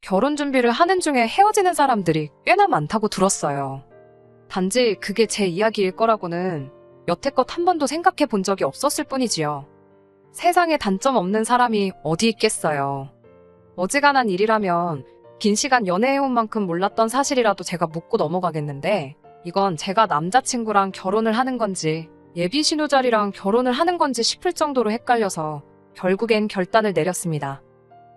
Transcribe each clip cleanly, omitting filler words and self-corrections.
결혼 준비를 하는 중에 헤어지는 사람들이 꽤나 많다고 들었어요. 단지 그게 제 이야기일 거라고는 여태껏 한 번도 생각해 본 적이 없었을 뿐이지요. 세상에 단점 없는 사람이 어디 있겠어요. 어지간한 일이라면 긴 시간 연애해온 만큼 몰랐던 사실이라도 제가 묻고 넘어가겠는데, 이건 제가 남자친구랑 결혼을 하는 건지 예비 신우자리랑 결혼을 하는 건지 싶을 정도로 헷갈려서 결국엔 결단을 내렸습니다.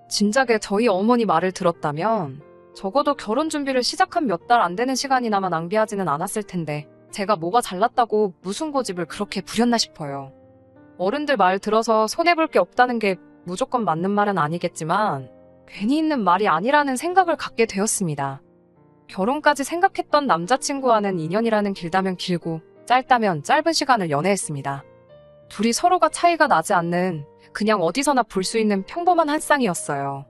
진작에 저희 어머니 말을 들었다면 적어도 결혼 준비를 시작한 몇 달 안 되는 시간이나마 낭비하지는 않았을 텐데, 제가 뭐가 잘났다고 무슨 고집을 그렇게 부렸나 싶어요. 어른들 말 들어서 손해볼 게 없다는 게 무조건 맞는 말은 아니겠지만 괜히 있는 말이 아니라는 생각을 갖게 되었습니다. 결혼까지 생각했던 남자친구와는 인연이라는 길다면 길고 짧다면 짧은 시간을 연애했습니다. 둘이 서로가 차이가 나지 않는 그냥 어디서나 볼 수 있는 평범한 한 쌍이었어요.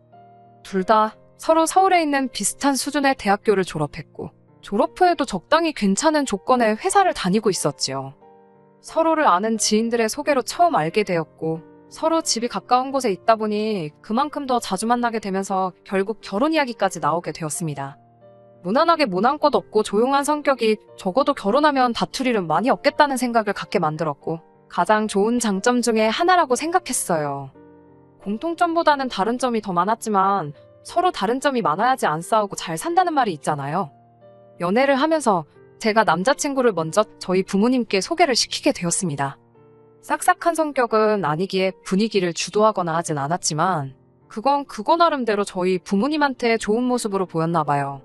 둘 다 서로 서울에 있는 비슷한 수준의 대학교를 졸업했고 졸업 후에도 적당히 괜찮은 조건의 회사를 다니고 있었지요. 서로를 아는 지인들의 소개로 처음 알게 되었고 서로 집이 가까운 곳에 있다 보니 그만큼 더 자주 만나게 되면서 결국 결혼 이야기까지 나오게 되었습니다. 무난하게 모난 것 없고 조용한 성격이 적어도 결혼하면 다툴 일은 많이 없겠다는 생각을 갖게 만들었고 가장 좋은 장점 중에 하나라고 생각했어요. 공통점보다는 다른 점이 더 많았지만 서로 다른 점이 많아야지 안 싸우고 잘 산다는 말이 있잖아요. 연애를 하면서 제가 남자친구를 먼저 저희 부모님께 소개를 시키게 되었습니다. 싹싹한 성격은 아니기에 분위기를 주도하거나 하진 않았지만 그건 그거 나름대로 저희 부모님한테 좋은 모습으로 보였나 봐요.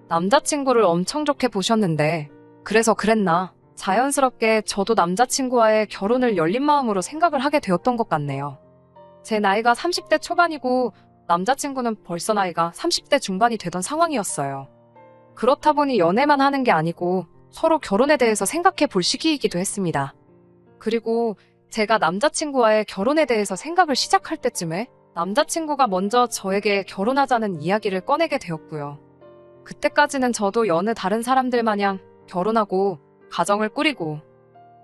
남자친구를 엄청 좋게 보셨는데 그래서 그랬나 자연스럽게 저도 남자친구와의 결혼을 열린 마음으로 생각을 하게 되었던 것 같네요. 제 나이가 30대 초반이고 남자친구는 벌써 나이가 30대 중반이 되던 상황이었어요. 그렇다 보니 연애만 하는 게 아니고 서로 결혼에 대해서 생각해 볼 시기이기도 했습니다. 그리고 제가 남자친구와의 결혼에 대해서 생각을 시작할 때쯤에 남자친구가 먼저 저에게 결혼하자는 이야기를 꺼내게 되었고요. 그때까지는 저도 여느 다른 사람들 마냥 결혼하고 가정을 꾸리고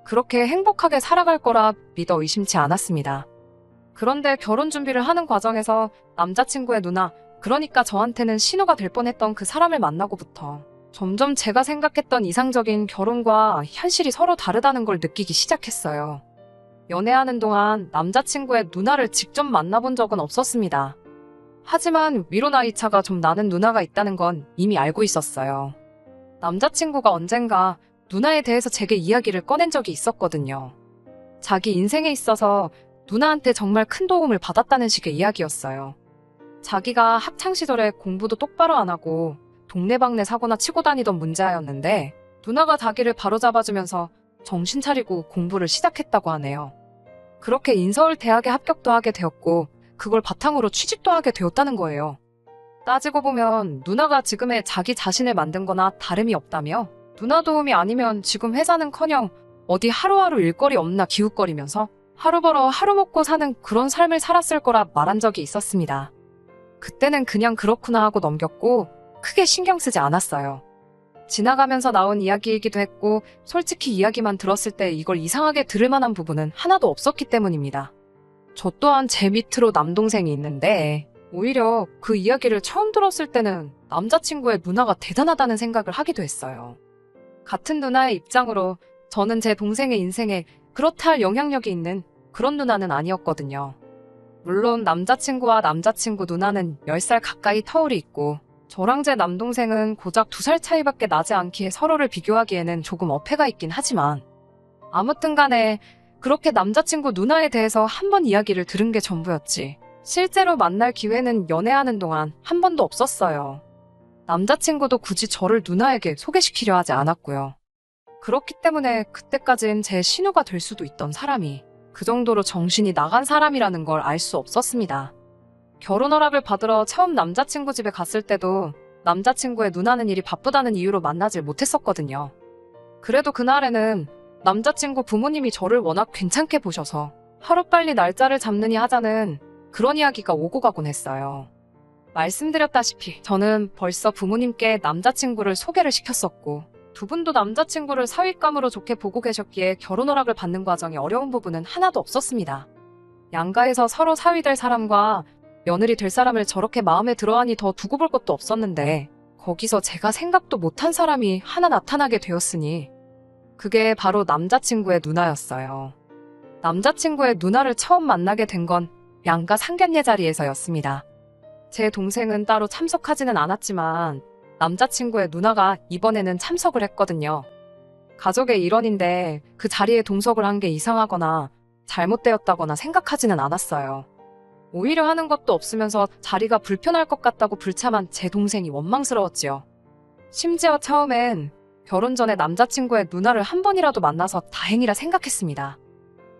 그렇게 행복하게 살아갈 거라 믿어 의심치 않았습니다. 그런데 결혼 준비를 하는 과정에서 남자친구의 누나, 그러니까 저한테는 신우가 될 뻔했던 그 사람을 만나고부터 점점 제가 생각했던 이상적인 결혼과 현실이 서로 다르다는 걸 느끼기 시작했어요. 연애하는 동안 남자친구의 누나를 직접 만나본 적은 없었습니다. 하지만 위로 나이 차가 좀 나는 누나가 있다는 건 이미 알고 있었어요. 남자친구가 언젠가 누나에 대해서 제게 이야기를 꺼낸 적이 있었거든요. 자기 인생에 있어서 누나한테 정말 큰 도움을 받았다는 식의 이야기였어요. 자기가 학창시절에 공부도 똑바로 안 하고 동네방네 사고나 치고 다니던 문제아였는데 누나가 자기를 바로잡아주면서 정신 차리고 공부를 시작했다고 하네요. 그렇게 인서울 대학에 합격도 하게 되었고 그걸 바탕으로 취직도 하게 되었다는 거예요. 따지고 보면 누나가 지금의 자기 자신을 만든 거나 다름이 없다며 누나 도움이 아니면 지금 회사는커녕 어디 하루하루 일거리 없나 기웃거리면서 하루 벌어 하루 먹고 사는 그런 삶을 살았을 거라 말한 적이 있었습니다. 그때는 그냥 그렇구나 하고 넘겼고 크게 신경 쓰지 않았어요. 지나가면서 나온 이야기이기도 했고 솔직히 이야기만 들었을 때 이걸 이상하게 들을 만한 부분은 하나도 없었기 때문입니다. 저 또한 제 밑으로 남동생이 있는데 오히려 그 이야기를 처음 들었을 때는 남자친구의 누나가 대단하다는 생각을 하기도 했어요. 같은 누나의 입장으로 저는 제 동생의 인생에 그렇다 할 영향력이 있는 그런 누나는 아니었거든요. 물론 남자친구와 남자친구 누나는 10살 가까이 터울이 있고 저랑 제 남동생은 고작 2살 차이밖에 나지 않기에 서로를 비교하기에는 조금 어폐가 있긴 하지만 아무튼 간에 그렇게 남자친구 누나에 대해서 한 번 이야기를 들은 게 전부였지 실제로 만날 기회는 연애하는 동안 한 번도 없었어요. 남자친구도 굳이 저를 누나에게 소개시키려 하지 않았고요. 그렇기 때문에 그때까진 제 신우가 될 수도 있던 사람이 그 정도로 정신이 나간 사람이라는 걸 알 수 없었습니다. 결혼 허락을 받으러 처음 남자친구 집에 갔을 때도 남자친구의 누나는 일이 바쁘다는 이유로 만나질 못했었거든요. 그래도 그날에는 남자친구 부모님이 저를 워낙 괜찮게 보셔서 하루빨리 날짜를 잡느니 하자는 그런 이야기가 오고 가곤 했어요. 말씀드렸다시피 저는 벌써 부모님께 남자친구를 소개를 시켰었고 두 분도 남자친구를 사윗감으로 좋게 보고 계셨기에 결혼 허락을 받는 과정이 어려운 부분은 하나도 없었습니다. 양가에서 서로 사위될 사람과 며느리 될 사람을 저렇게 마음에 들어하니 더 두고 볼 것도 없었는데 거기서 제가 생각도 못한 사람이 하나 나타나게 되었으니 그게 바로 남자친구의 누나였어요. 남자친구의 누나를 처음 만나게 된 건 양가 상견례 자리에서였습니다. 제 동생은 따로 참석하지는 않았지만 남자친구의 누나가 이번에는 참석을 했거든요. 가족의 일원인데 그 자리에 동석을 한 게 이상하거나 잘못되었다거나 생각하지는 않았어요. 오히려 하는 것도 없으면서 자리가 불편할 것 같다고 불참한 제 동생이 원망스러웠지요. 심지어 처음엔 결혼 전에 남자친구의 누나를 한 번이라도 만나서 다행이라 생각했습니다.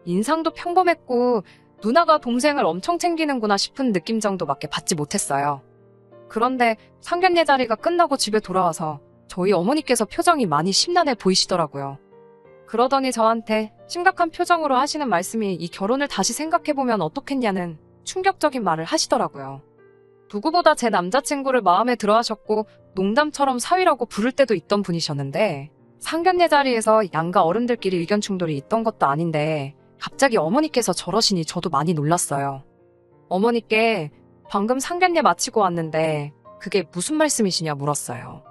인상도 평범했고 누나가 동생을 엄청 챙기는구나 싶은 느낌 정도밖에 받지 못했어요. 그런데 상견례 자리가 끝나고 집에 돌아와서 저희 어머니께서 표정이 많이 심란해 보이시더라고요. 그러더니 저한테 심각한 표정으로 하시는 말씀이 이 결혼을 다시 생각해보면 어떻겠냐는 충격적인 말을 하시더라고요. 누구보다 제 남자친구를 마음에 들어 하셨고 농담처럼 사위라고 부를 때도 있던 분이셨는데 상견례 자리에서 양가 어른들끼리 의견 충돌이 있던 것도 아닌데 갑자기 어머니께서 저러시니 저도 많이 놀랐어요. 어머니께 방금 상견례 마치고 왔는데 그게 무슨 말씀이시냐 물었어요.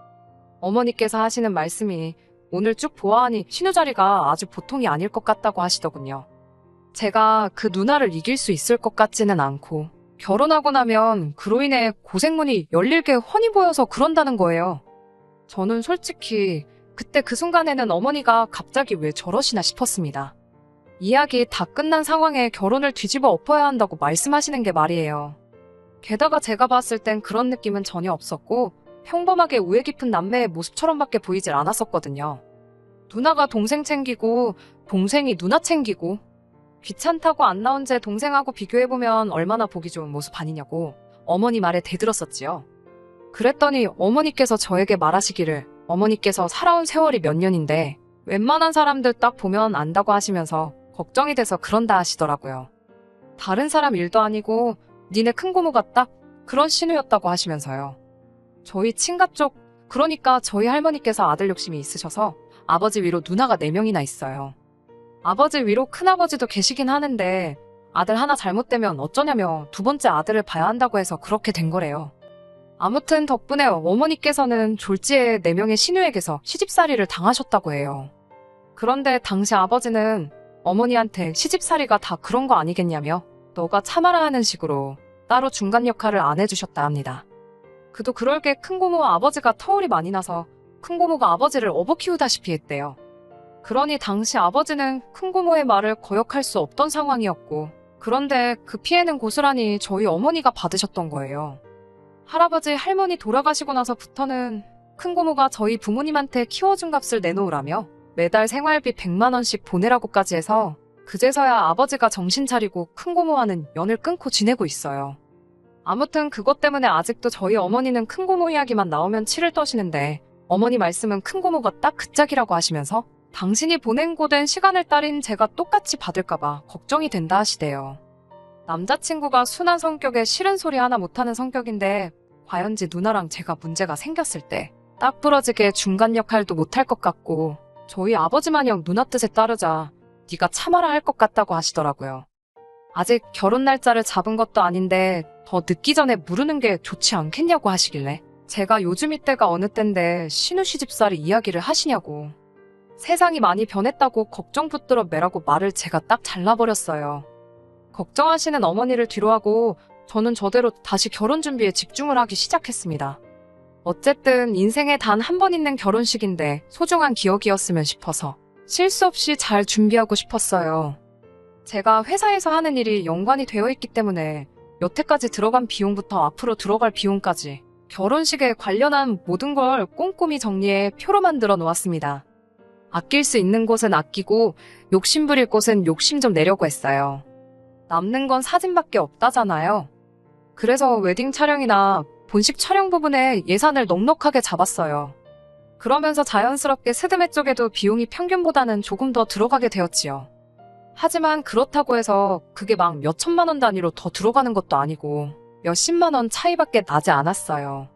어머니께서 하시는 말씀이 오늘 쭉 보아하니 신우 자리가 아주 보통이 아닐 것 같다고 하시더군요. 제가 그 누나를 이길 수 있을 것 같지는 않고 결혼하고 나면 그로 인해 고생문이 열릴 게 훤히 보여서 그런다는 거예요. 저는 솔직히 그때 그 순간에는 어머니가 갑자기 왜 저러시나 싶었습니다. 이야기 다 끝난 상황에 결혼을 뒤집어 엎어야 한다고 말씀하시는 게 말이에요. 게다가 제가 봤을 땐 그런 느낌은 전혀 없었고 평범하게 우애 깊은 남매의 모습처럼밖에 보이질 않았었거든요. 누나가 동생 챙기고 동생이 누나 챙기고 귀찮다고 안 나온 제 동생하고 비교해보면 얼마나 보기 좋은 모습 아니냐고 어머니 말에 대들었었지요. 그랬더니 어머니께서 저에게 말하시기를 어머니께서 살아온 세월이 몇 년인데 웬만한 사람들 딱 보면 안다고 하시면서 걱정이 돼서 그런다 하시더라고요. 다른 사람 일도 아니고 니네 큰고모가 딱 그런 신우였다고 하시면서요. 저희 친가 쪽, 그러니까 저희 할머니께서 아들 욕심이 있으셔서 아버지 위로 누나가 4명이나 있어요. 아버지 위로 큰아버지도 계시긴 하는데 아들 하나 잘못되면 어쩌냐며 두 번째 아들을 봐야 한다고 해서 그렇게 된 거래요. 아무튼 덕분에 어머니께서는 졸지에 4명의 신우에게서 시집살이를 당하셨다고 해요. 그런데 당시 아버지는 어머니한테 시집살이가 다 그런 거 아니겠냐며 너가 참아라 하는 식으로 따로 중간 역할을 안 해주셨다 합니다. 그도 그럴 게 큰고모 아버지가 터울이 많이 나서 큰고모가 아버지를 업어 키우다시피 했대요. 그러니 당시 아버지는 큰고모의 말을 거역할 수 없던 상황이었고 그런데 그 피해는 고스란히 저희 어머니가 받으셨던 거예요. 할아버지 할머니 돌아가시고 나서부터는 큰고모가 저희 부모님한테 키워준 값을 내놓으라며 매달 생활비 100만 원씩 보내라고까지 해서 그제서야 아버지가 정신 차리고 큰고모와는 연을 끊고 지내고 있어요. 아무튼 그것 때문에 아직도 저희 어머니는 큰고모 이야기만 나오면 치를 떠시는데 어머니 말씀은 큰고모가 딱 그 짝이라고 하시면서 당신이 보낸 고된 시간을 딸인 제가 똑같이 받을까봐 걱정이 된다 하시대요. 남자친구가 순한 성격에 싫은 소리 하나 못하는 성격인데 과연지 누나랑 제가 문제가 생겼을 때 딱 부러지게 중간 역할도 못할 것 같고 저희 아버지 마냥 누나 뜻에 따르자 네가 참아라 할 것 같다고 하시더라고요. 아직 결혼 날짜를 잡은 것도 아닌데 더 늦기 전에 무르는 게 좋지 않겠냐고 하시길래 제가 요즘 이때가 어느 땐데 신우 시집살이 이야기를 하시냐고 세상이 많이 변했다고 걱정 붙들어 매라고 말을 제가 딱 잘라버렸어요. 걱정하시는 어머니를 뒤로하고 저는 저대로 다시 결혼 준비에 집중을 하기 시작했습니다. 어쨌든 인생에 단 한 번 있는 결혼식인데 소중한 기억이었으면 싶어서 실수 없이 잘 준비하고 싶었어요. 제가 회사에서 하는 일이 연관이 되어 있기 때문에 여태까지 들어간 비용부터 앞으로 들어갈 비용까지 결혼식에 관련한 모든 걸 꼼꼼히 정리해 표로 만들어 놓았습니다. 아낄 수 있는 곳은 아끼고 욕심 부릴 곳은 욕심 좀 내려고 했어요. 남는 건 사진밖에 없다잖아요. 그래서 웨딩 촬영이나 본식 촬영 부분에 예산을 넉넉하게 잡았어요. 그러면서 자연스럽게 스드메 쪽에도 비용이 평균보다는 조금 더 들어가게 되었지요. 하지만 그렇다고 해서 그게 막 몇천만 원 단위로 더 들어가는 것도 아니고 몇십만 원 차이밖에 나지 않았어요.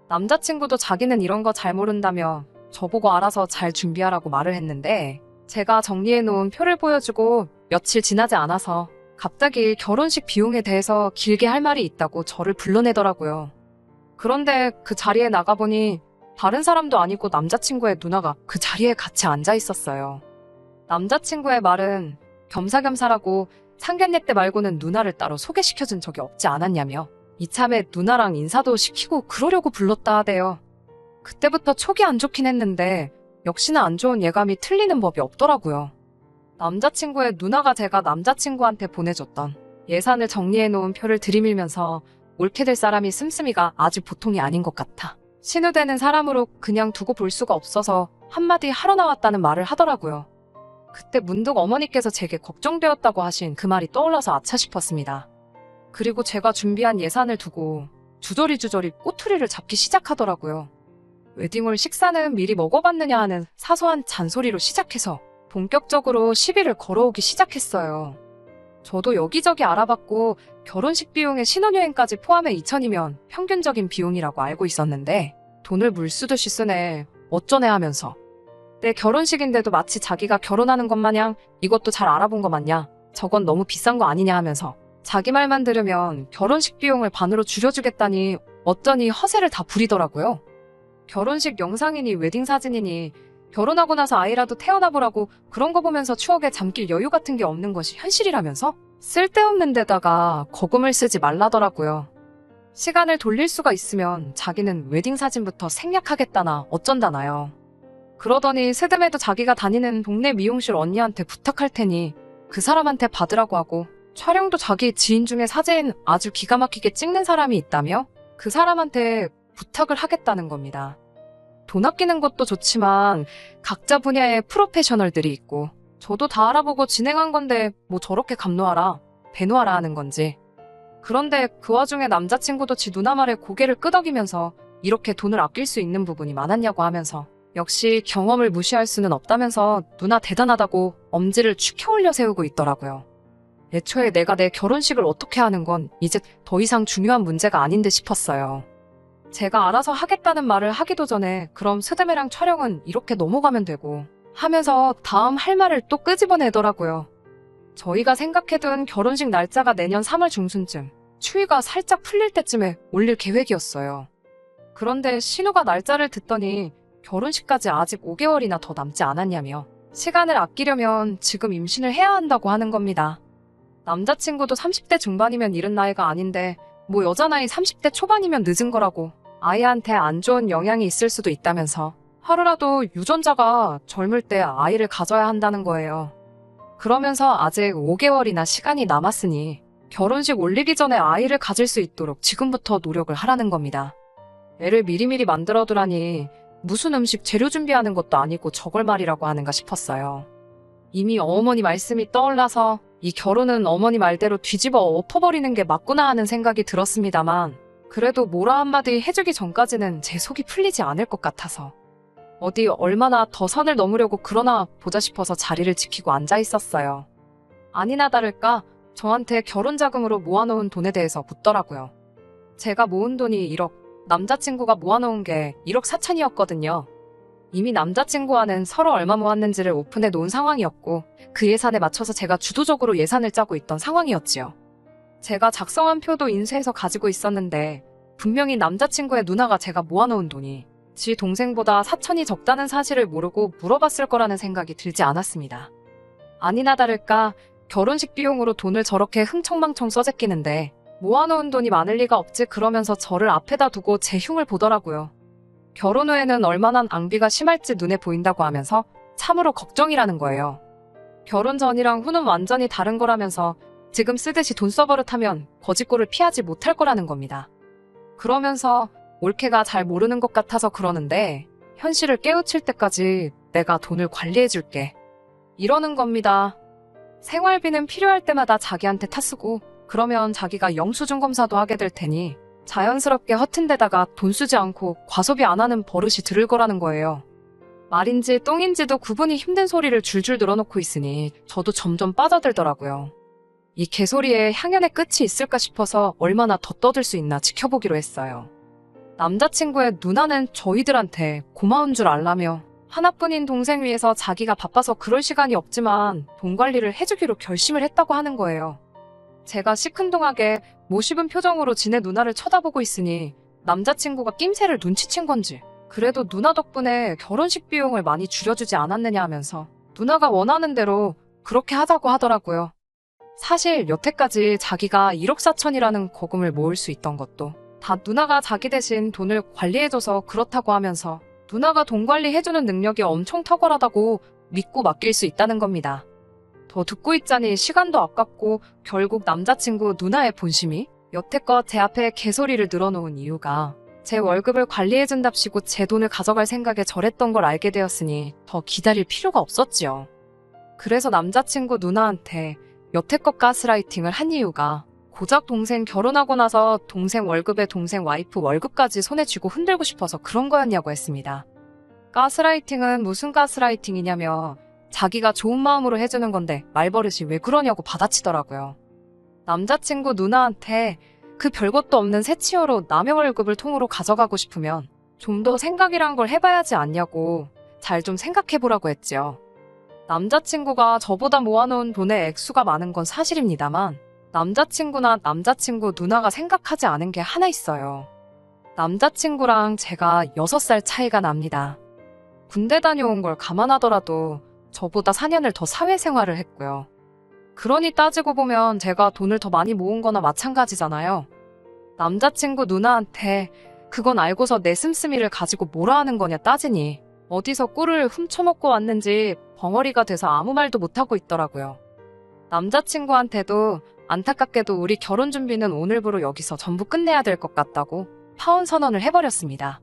남자친구도 자기는 이런 거 잘 모른다며 저보고 알아서 잘 준비하라고 말을 했는데 제가 정리해놓은 표를 보여주고 며칠 지나지 않아서 갑자기 결혼식 비용에 대해서 길게 할 말이 있다고 저를 불러내더라고요. 그런데 그 자리에 나가보니 다른 사람도 아니고 남자친구의 누나가 그 자리에 같이 앉아 있었어요. 남자친구의 말은 겸사겸사라고 상견례 때 말고는 누나를 따로 소개시켜준 적이 없지 않았냐며 이참에 누나랑 인사도 시키고 그러려고 불렀다 하대요. 그때부터 촉이 안 좋긴 했는데 역시나 안 좋은 예감이 틀리는 법이 없더라고요. 남자친구의 누나가 제가 남자친구한테 보내줬던 예산을 정리해놓은 표를 들이밀면서 옳게 될 사람이 씀씀이가 아주 보통이 아닌 것 같아. 신우되는 사람으로 그냥 두고 볼 수가 없어서 한마디 하러 나왔다는 말을 하더라고요. 그때 문득 어머니께서 제게 걱정되었다고 하신 그 말이 떠올라서 아차 싶었습니다. 그리고 제가 준비한 예산을 두고 주저리 꼬투리를 잡기 시작하더라고요. 웨딩홀 식사는 미리 먹어봤느냐 하는 사소한 잔소리로 시작해서 본격적으로 시비를 걸어오기 시작했어요. 저도 여기저기 알아봤고 결혼식 비용에 신혼여행까지 포함해 2,000이면 평균적인 비용이라고 알고 있었는데 돈을 물쓰듯이 쓰네 어쩌네 하면서 내 결혼식인데도 마치 자기가 결혼하는 것 마냥 이것도 잘 알아본 것 맞냐 저건 너무 비싼 거 아니냐 하면서 자기 말만 들으면 결혼식 비용을 반으로 줄여주겠다니 어쩌니 허세를 다 부리더라고요. 결혼식 영상이니 웨딩 사진이니 결혼하고 나서 아이라도 태어나보라고 그런 거 보면서 추억에 잠길 여유 같은 게 없는 것이 현실이라면서 쓸데없는 데다가 거금을 쓰지 말라더라고요. 시간을 돌릴 수가 있으면 자기는 웨딩 사진부터 생략하겠다나 어쩐다나요. 그러더니 스드메도 자기가 다니는 동네 미용실 언니한테 부탁할 테니 그 사람한테 받으라고 하고 촬영도 자기 지인 중에 사진 아주 기가 막히게 찍는 사람이 있다며 그 사람한테 부탁을 하겠다는 겁니다. 돈 아끼는 것도 좋지만 각자 분야에 프로페셔널들이 있고 저도 다 알아보고 진행한 건데 뭐 저렇게 감노하라, 배노하라 하는 건지. 그런데 그 와중에 남자친구도 지 누나 말에 고개를 끄덕이면서 이렇게 돈을 아낄 수 있는 부분이 많았냐고 하면서 역시 경험을 무시할 수는 없다면서 누나 대단하다고 엄지를 축혀 올려 세우고 있더라고요. 애초에 내가 내 결혼식을 어떻게 하는 건 이제 더 이상 중요한 문제가 아닌 듯 싶었어요. 제가 알아서 하겠다는 말을 하기도 전에 그럼 스드메랑 촬영은 이렇게 넘어가면 되고 하면서 다음 할 말을 또 끄집어내더라고요. 저희가 생각해둔 결혼식 날짜가 내년 3월 중순쯤 추위가 살짝 풀릴 때쯤에 올릴 계획이었어요. 그런데 신우가 날짜를 듣더니 결혼식까지 아직 5개월이나 더 남지 않았냐며 시간을 아끼려면 지금 임신을 해야 한다고 하는 겁니다. 남자친구도 30대 중반이면 이른 나이가 아닌데 뭐 여자 나이 30대 초반이면 늦은 거라고 아이한테 안 좋은 영향이 있을 수도 있다면서 하루라도 유전자가 젊을 때 아이를 가져야 한다는 거예요. 그러면서 아직 5개월이나 시간이 남았으니 결혼식 올리기 전에 아이를 가질 수 있도록 지금부터 노력을 하라는 겁니다. 애를 미리미리 만들어두라니 무슨 음식 재료 준비하는 것도 아니고 저걸 말이라고 하는가 싶었어요. 이미 어머니 말씀이 떠올라서 이 결혼은 어머니 말대로 뒤집어 엎어버리는 게 맞구나 하는 생각이 들었습니다만 그래도 뭐라 한마디 해주기 전까지는 제 속이 풀리지 않을 것 같아서 어디 얼마나 더 선을 넘으려고 그러나 보자 싶어서 자리를 지키고 앉아 있었어요. 아니나 다를까 저한테 결혼 자금으로 모아놓은 돈에 대해서 묻더라고요. 제가 모은 돈이 1억, 남자친구가 모아놓은 게 1억 4천이었거든요. 이미 남자친구와는 서로 얼마 모았는지를 오픈해 놓은 상황이었고 그 예산에 맞춰서 제가 주도적으로 예산을 짜고 있던 상황이었지요. 제가 작성한 표도 인쇄해서 가지고 있었는데 분명히 남자친구의 누나가 제가 모아놓은 돈이 지 동생보다 4천이 적다는 사실을 모르고 물어봤을 거라는 생각이 들지 않았습니다. 아니나 다를까 결혼식 비용으로 돈을 저렇게 흥청망청 써제끼는데 모아놓은 돈이 많을 리가 없지 그러면서 저를 앞에다 두고 제 흉을 보더라고요. 결혼 후에는 얼마나 낭비가 심할지 눈에 보인다고 하면서 참으로 걱정이라는 거예요. 결혼 전이랑 후는 완전히 다른 거라면서 지금 쓰듯이 돈 써버릇하면 거짓골을 피하지 못할 거라는 겁니다. 그러면서 올케가 잘 모르는 것 같아서 그러는데 현실을 깨우칠 때까지 내가 돈을 관리해줄게. 이러는 겁니다. 생활비는 필요할 때마다 자기한테 타쓰고 그러면 자기가 영수증 검사도 하게 될 테니 자연스럽게 허튼 데다가 돈 쓰지 않고 과소비 안 하는 버릇이 들을 거라는 거예요. 말인지 똥인지도 구분이 힘든 소리를 줄줄 늘어놓고 있으니 저도 점점 빠져들더라고요. 이 개소리에 향연의 끝이 있을까 싶어서 얼마나 더 떠들 수 있나 지켜보기로 했어요. 남자친구의 누나는 저희들한테 고마운 줄 알라며 하나뿐인 동생 위해서 자기가 바빠서 그럴 시간이 없지만 돈 관리를 해주기로 결심을 했다고 하는 거예요. 제가 시큰둥하게 모시분 표정으로 지네 누나를 쳐다보고 있으니 남자친구가 낌새를 눈치챈 건지 그래도 누나 덕분에 결혼식 비용을 많이 줄여주지 않았느냐 하면서 누나가 원하는 대로 그렇게 하자고 하더라고요. 사실 여태까지 자기가 1억 4천이라는 거금을 모을 수 있던 것도 다 누나가 자기 대신 돈을 관리해줘서 그렇다고 하면서 누나가 돈 관리해주는 능력이 엄청 탁월하다고 믿고 맡길 수 있다는 겁니다. 더 듣고 있자니 시간도 아깝고 결국 남자친구 누나의 본심이 여태껏 제 앞에 개소리를 늘어놓은 이유가 제 월급을 관리해준답시고 제 돈을 가져갈 생각에 저랬던 걸 알게 되었으니 더 기다릴 필요가 없었지요. 그래서 남자친구 누나한테 여태껏 가스라이팅을 한 이유가 고작 동생 결혼하고 나서 동생 월급에 동생 와이프 월급까지 손에 쥐고 흔들고 싶어서 그런 거였냐고 했습니다. 가스라이팅은 무슨 가스라이팅이냐며 자기가 좋은 마음으로 해주는 건데 말버릇이 왜 그러냐고 받아치더라고요. 남자친구 누나한테 그 별것도 없는 새치어로 남의 월급을 통으로 가져가고 싶으면 좀 더 생각이란 걸 해봐야지 않냐고 잘 좀 생각해보라고 했지요. 남자친구가 저보다 모아놓은 돈의 액수가 많은 건 사실입니다만 남자친구나 남자친구 누나가 생각하지 않은 게 하나 있어요. 남자친구랑 제가 6살 차이가 납니다. 군대 다녀온 걸 감안하더라도 저보다 4년을 더 사회생활을 했고요. 그러니 따지고 보면 제가 돈을 더 많이 모은 거나 마찬가지잖아요. 남자친구 누나한테 그건 알고서 내 씀씀이를 가지고 뭐라 하는 거냐 따지니 어디서 꿀을 훔쳐먹고 왔는지 벙어리가 돼서 아무 말도 못하고 있더라고요. 남자친구한테도 안타깝게도 우리 결혼 준비는 오늘부로 여기서 전부 끝내야 될 것 같다고 파혼 선언을 해버렸습니다.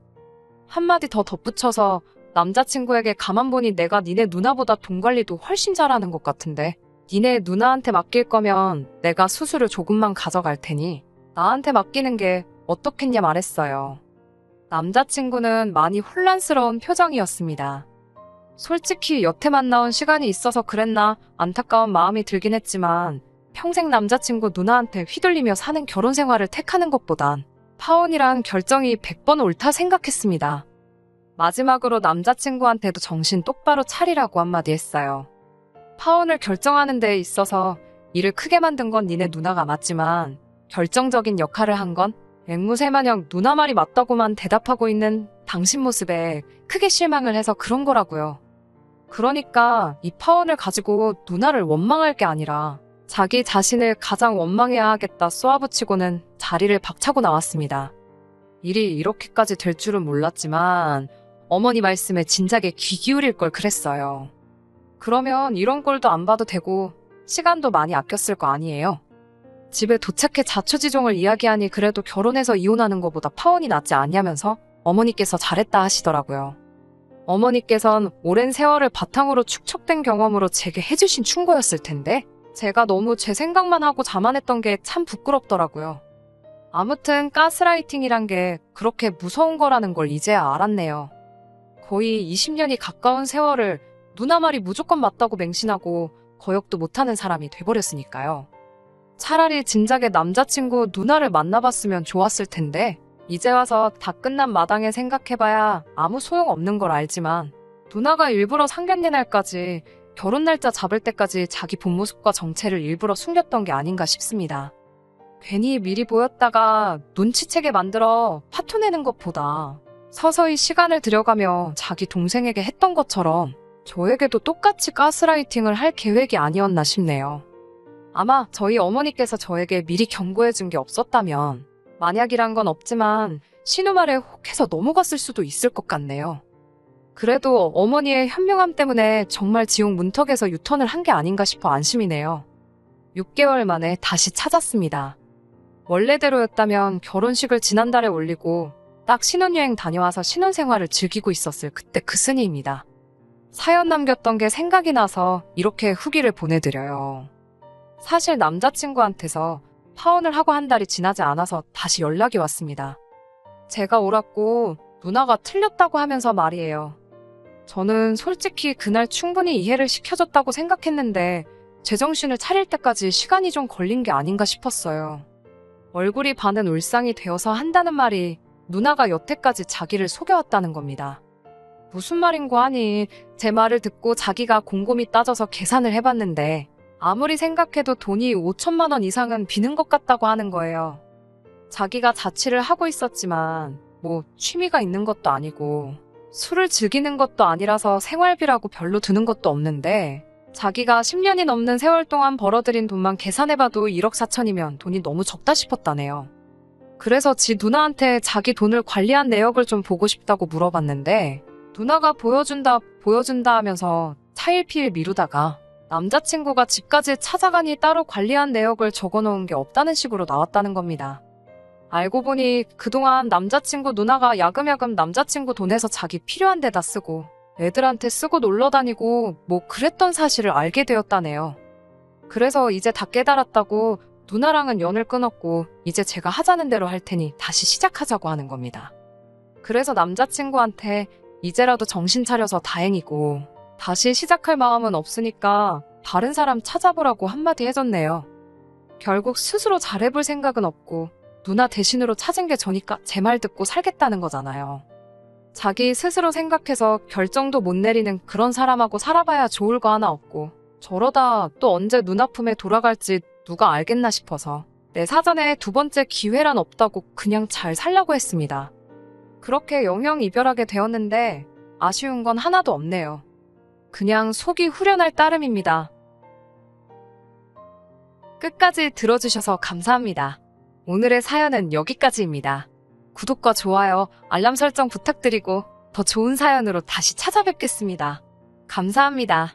한마디 더 덧붙여서 남자친구에게 가만 보니 내가 니네 누나보다 돈 관리도 훨씬 잘하는 것 같은데 니네 누나한테 맡길 거면 내가 수수료 조금만 가져갈 테니 나한테 맡기는 게 어떻겠냐 말했어요. 남자친구는 많이 혼란스러운 표정이었습니다. 솔직히 여태 만나온 시간이 있어서 그랬나 안타까운 마음이 들긴 했지만 평생 남자친구 누나한테 휘둘리며 사는 결혼 생활을 택하는 것보단 파혼이란 결정이 100번 옳다 생각했습니다. 마지막으로 남자친구한테도 정신 똑바로 차리라고 한마디 했어요. 파혼을 결정하는 데 있어서 일을 크게 만든 건 니네 누나가 맞지만 결정적인 역할을 한 건 앵무새마냥 누나 말이 맞다고만 대답하고 있는 당신 모습에 크게 실망을 해서 그런 거라고요. 그러니까 이 파혼을 가지고 누나를 원망할 게 아니라 자기 자신을 가장 원망해야 하겠다 쏘아붙이고는 자리를 박차고 나왔습니다. 일이 이렇게까지 될 줄은 몰랐지만 어머니 말씀에 진작에 귀 기울일 걸 그랬어요. 그러면 이런 꼴도 안 봐도 되고 시간도 많이 아꼈을 거 아니에요. 집에 도착해 자초지종을 이야기하니 그래도 결혼해서 이혼하는 것보다 파혼이 낫지 않냐면서 어머니께서 잘했다 하시더라고요. 어머니께선 오랜 세월을 바탕으로 축적된 경험으로 제게 해주신 충고였을 텐데 제가 너무 제 생각만 하고 자만했던 게 참 부끄럽더라고요. 아무튼 가스라이팅이란 게 그렇게 무서운 거라는 걸 이제야 알았네요. 거의 20년이 가까운 세월을 누나 말이 무조건 맞다고 맹신하고 거역도 못하는 사람이 돼버렸으니까요. 차라리 진작에 남자친구 누나를 만나봤으면 좋았을 텐데 이제 와서 다 끝난 마당에 생각해봐야 아무 소용없는 걸 알지만 누나가 일부러 상견례 날까지 결혼 날짜 잡을 때까지 자기 본 모습과 정체를 일부러 숨겼던 게 아닌가 싶습니다. 괜히 미리 보였다가 눈치채게 만들어 파토내는 것보다 서서히 시간을 들여가며 자기 동생에게 했던 것처럼 저에게도 똑같이 가스라이팅을 할 계획이 아니었나 싶네요. 아마 저희 어머니께서 저에게 미리 경고해준 게 없었다면 만약이란 건 없지만 신우말에 혹해서 넘어갔을 수도 있을 것 같네요. 그래도 어머니의 현명함 때문에 정말 지옥 문턱에서 유턴을 한 게 아닌가 싶어 안심이네요. 6개월 만에 다시 찾았습니다. 원래대로였다면 결혼식을 지난달에 올리고 딱 신혼여행 다녀와서 신혼생활을 즐기고 있었을 그때 그 스니입니다. 사연 남겼던 게 생각이 나서 이렇게 후기를 보내드려요. 사실 남자친구한테서 파혼을 하고 한 달이 지나지 않아서 다시 연락이 왔습니다. 제가 옳았고 누나가 틀렸다고 하면서 말이에요. 저는 솔직히 그날 충분히 이해를 시켜줬다고 생각했는데 제정신을 차릴 때까지 시간이 좀 걸린 게 아닌가 싶었어요. 얼굴이 반은 울상이 되어서 한다는 말이 누나가 여태까지 자기를 속여왔다는 겁니다. 무슨 말인고 하니 제 말을 듣고 자기가 곰곰이 따져서 계산을 해봤는데 아무리 생각해도 돈이 5천만 원 이상은 비는 것 같다고 하는 거예요. 자기가 자취를 하고 있었지만 뭐 취미가 있는 것도 아니고 술을 즐기는 것도 아니라서 생활비라고 별로 드는 것도 없는데 자기가 10년이 넘는 세월 동안 벌어들인 돈만 계산해봐도 1억 4천이면 돈이 너무 적다 싶었다네요. 그래서 지 누나한테 자기 돈을 관리한 내역을 좀 보고 싶다고 물어봤는데 누나가 보여준다 하면서 차일피일 미루다가 남자친구가 집까지 찾아가니 따로 관리한 내역을 적어놓은 게 없다는 식으로 나왔다는 겁니다. 알고 보니 그동안 남자친구 누나가 야금야금 남자친구 돈에서 자기 필요한 데다 쓰고 애들한테 쓰고 놀러 다니고 뭐 그랬던 사실을 알게 되었다네요. 그래서 이제 다 깨달았다고 누나랑은 연을 끊었고 이제 제가 하자는 대로 할 테니 다시 시작하자고 하는 겁니다. 그래서 남자친구한테 이제라도 정신 차려서 다행이고 다시 시작할 마음은 없으니까 다른 사람 찾아보라고 한마디 해줬네요. 결국 스스로 잘해볼 생각은 없고 누나 대신으로 찾은 게 저니까 제 말 듣고 살겠다는 거잖아요. 자기 스스로 생각해서 결정도 못 내리는 그런 사람하고 살아봐야 좋을 거 하나 없고 저러다 또 언제 누나 품에 돌아갈지 누가 알겠나 싶어서 내 사전에 두 번째 기회란 없다고 그냥 잘 살려고 했습니다. 그렇게 영영 이별하게 되었는데 아쉬운 건 하나도 없네요. 그냥 속이 후련할 따름입니다. 끝까지 들어주셔서 감사합니다. 오늘의 사연은 여기까지입니다. 구독과 좋아요, 알람 설정 부탁드리고 더 좋은 사연으로 다시 찾아뵙겠습니다. 감사합니다.